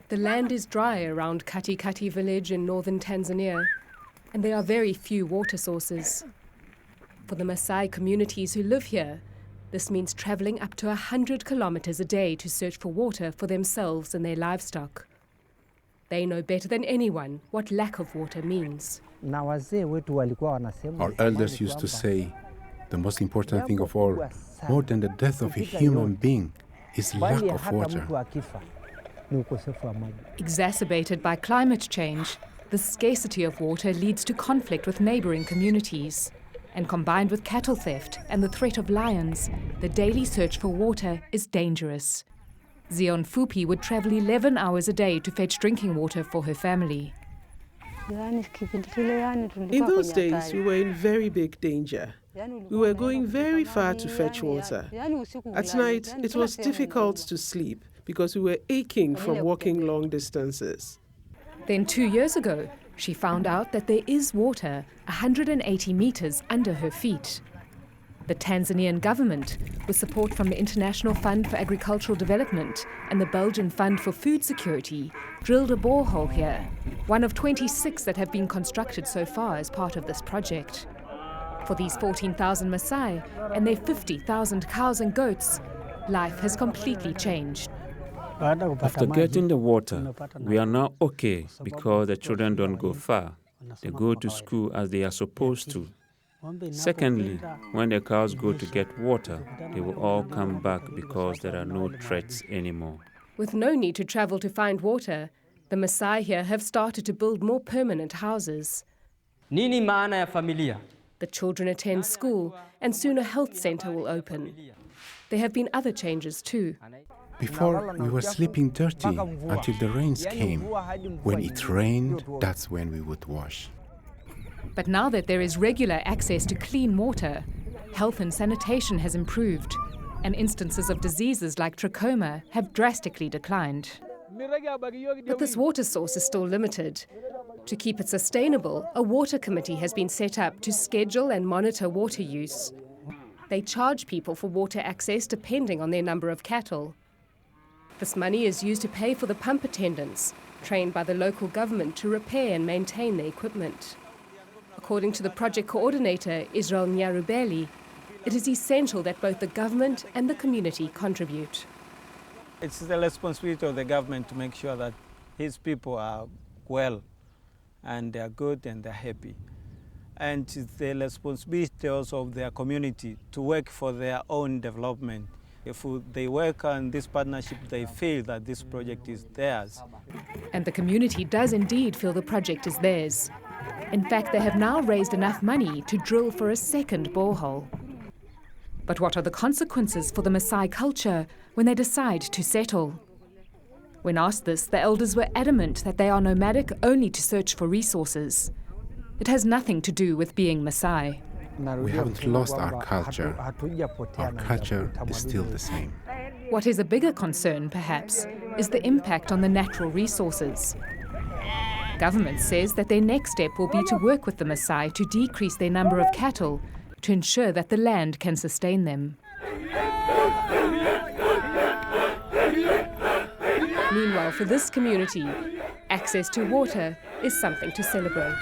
The land is dry around Katikati village in northern Tanzania, and there are very few water sources. For the Maasai communities who live here, this means travelling up to 100 kilometres a day to search for water for themselves and their livestock. They know better than anyone what lack of water means. Our elders used to say, the most important thing of all, more than the death of a human being, is lack of water. Exacerbated by climate change, the scarcity of water leads to conflict with neighbouring communities. And combined with cattle theft and the threat of lions, the daily search for water is dangerous. Zion Fupi would travel 11 hours a day to fetch drinking water for her family. In those days, we were in very big danger. We were going very far to fetch water. At night, it was difficult to sleep because we were aching from walking long distances. Then 2 years ago, she found out that there is water 180 metres under her feet. The Tanzanian government, with support from the International Fund for Agricultural Development and the Belgian Fund for Food Security, drilled a borehole here, one of 26 that have been constructed so far as part of this project. For these 14,000 Maasai and their 50,000 cows and goats, life has completely changed. After getting the water, we are now okay because the children don't go far. They go to school as they are supposed to. Secondly, when the cows go to get water, they will all come back because there are no threats anymore. With no need to travel to find water, the Maasai here have started to build more permanent houses. Nini maana ya familia? The children attend school and soon a health centre will open. There have been other changes too. Before, we were sleeping dirty until the rains came. When it rained, that's when we would wash. But now that there is regular access to clean water, health and sanitation has improved, and instances of diseases like trachoma have drastically declined. But this water source is still limited. To keep it sustainable, a water committee has been set up to schedule and monitor water use. They charge people for water access depending on their number of cattle. This money is used to pay for the pump attendants, trained by the local government to repair and maintain the equipment. According to the project coordinator, Israel Nyarubeli, it is essential that both the government and the community contribute. It's the responsibility of the government to make sure that his people are well and they're good and they're happy. And it's the responsibility also of their community to work for their own development. If they work on this partnership, they feel that this project is theirs. And the community does indeed feel the project is theirs. In fact, they have now raised enough money to drill for a second borehole. But what are the consequences for the Maasai culture when they decide to settle? When asked this, the elders were adamant that they are nomadic only to search for resources. It has nothing to do with being Maasai. We haven't lost our culture. Our culture is still the same. What is a bigger concern, perhaps, is the impact on the natural resources. Government says that their next step will be to work with the Maasai to decrease their number of cattle to ensure that the land can sustain them. Meanwhile, for this community, access to water is something to celebrate.